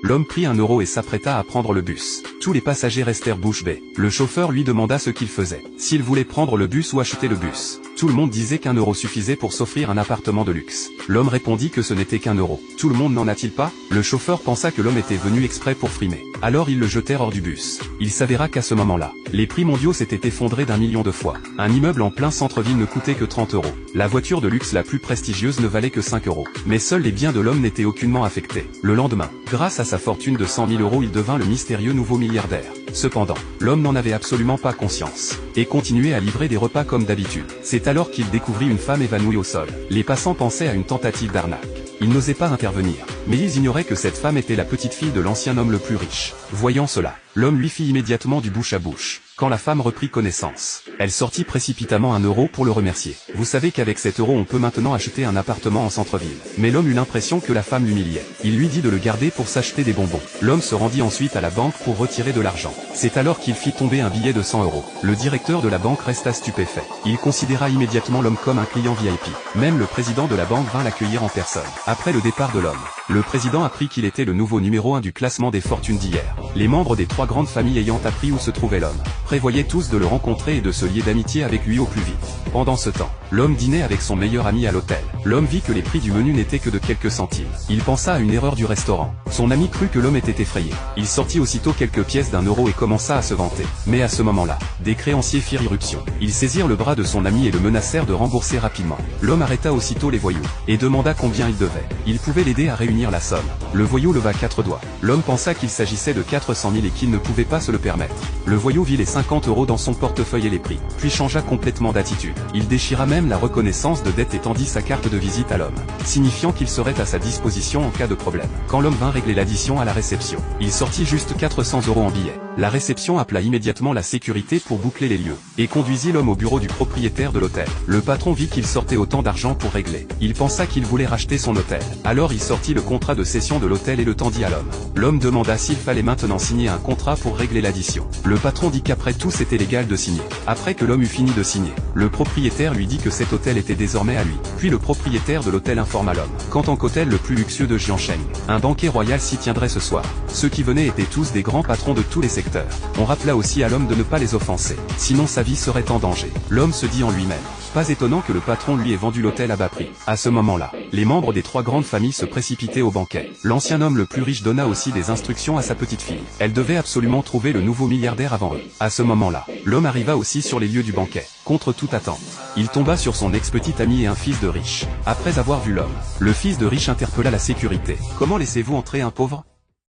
L'homme prit 1 euro et s'apprêta à prendre le bus. Tous les passagers restèrent bouche bée. Le chauffeur lui demanda ce qu'il faisait. S'il voulait prendre le bus ou acheter le bus. Tout le monde disait qu'1 euro suffisait pour s'offrir un appartement de luxe. L'homme répondit que ce n'était qu'1 euro. Tout le monde n'en a-t-il pas? Le chauffeur pensa que l'homme était venu exprès pour frimer. Alors ils le jetèrent hors du bus. Il s'avéra qu'à ce moment-là, les prix mondiaux s'étaient effondrés d'1 million de fois. Un immeuble en plein centre-ville ne coûtait que 30 euros. La voiture de luxe la plus prestigieuse ne valait que 5 euros. Mais seuls les biens de l'homme n'étaient aucunement affectés. Le lendemain, grâce à sa fortune de 100 000 euros, il devint le mystérieux nouveau milliardaire. Cependant, l'homme n'en avait absolument pas conscience, et continuait à livrer des repas comme d'habitude. C'est alors qu'il découvrit une femme évanouie au sol. Les passants pensaient à une tentative d'arnaque. Ils n'osaient pas intervenir, mais ils ignoraient que cette femme était la petite-fille de l'ancien homme le plus riche. Voyant cela, l'homme lui fit immédiatement du bouche à bouche. Quand la femme reprit connaissance, elle sortit précipitamment 1 euro pour le remercier. Vous savez qu'avec 7 euros on peut maintenant acheter un appartement en centre-ville. Mais l'homme eut l'impression que la femme l'humiliait. Il lui dit de le garder pour s'acheter des bonbons. L'homme se rendit ensuite à la banque pour retirer de l'argent. C'est alors qu'il fit tomber un billet de 100 euros. Le directeur de la banque resta stupéfait. Il considéra immédiatement l'homme comme un client VIP. Même le président de la banque vint l'accueillir en personne. Après le départ de l'homme, le président apprit qu'il était le nouveau numéro 1 du classement des fortunes d'hier. Les membres des 3 grandes familles ayant appris où se trouvait l'homme, prévoyaient tous de le rencontrer et de se lier d'amitié avec lui au plus vite. Pendant ce temps, l'homme dînait avec son meilleur ami à l'hôtel. L'homme vit que les prix du menu n'étaient que de quelques centimes. Il pensa à une erreur du restaurant. Son ami crut que l'homme était effrayé. Il sortit aussitôt quelques pièces d'1 euro et commença à se vanter. Mais à ce moment-là, des créanciers firent irruption. Ils saisirent le bras de son ami et le menacèrent de rembourser rapidement. L'homme arrêta aussitôt les voyous, et demanda combien il devait. Il pouvait l'aider à réunir la somme. Le voyou leva 4 doigts. L'homme pensa qu'il s'agissait de 400 000 et qu'il ne pouvait pas se le permettre. Le voyou vit les 50 euros dans son portefeuille et les prit, puis changea complètement d'attitude. Il déchira même la reconnaissance de dette et tendit sa carte de visite à l'homme, signifiant qu'il serait à sa disposition en cas de problème. Quand l'homme vint régler l'addition à la réception, il sortit juste 400 euros en billets. La réception appela immédiatement la sécurité pour boucler les lieux, et conduisit l'homme au bureau du propriétaire de l'hôtel. Le patron vit qu'il sortait autant d'argent pour régler. Il pensa qu'il voulait racheter son hôtel. Alors il sortit le contrat de cession de l'hôtel et le tendit à l'homme. L'homme demanda s'il fallait maintenant signer un contrat pour régler l'addition. Le patron dit qu'après tout c'était légal de signer. Après que l'homme eut fini de signer, le propriétaire lui dit que cet hôtel était désormais à lui. Puis le propriétaire de l'hôtel informa l'homme qu'en tant qu'hôtel le plus luxueux de Jiangsheng, un banquet royal s'y tiendrait ce soir. Ceux qui venaient étaient tous des grands patrons de tous les secteurs. On rappela aussi à l'homme de ne pas les offenser, sinon sa vie serait en danger. L'homme se dit en lui-même, pas étonnant que le patron lui ait vendu l'hôtel à bas prix. À ce moment-là, les membres des 3 grandes familles se précipitaient au banquet. L'ancien homme le plus riche donna aussi des instructions à sa petite fille. Elle devait absolument trouver le nouveau milliardaire avant eux. À ce moment-là, l'homme arriva aussi sur les lieux du banquet. Contre toute attente, il tomba sur son ex-petit ami et un fils de riche. Après avoir vu l'homme, le fils de riche interpella la sécurité. Comment laissez-vous entrer un pauvre?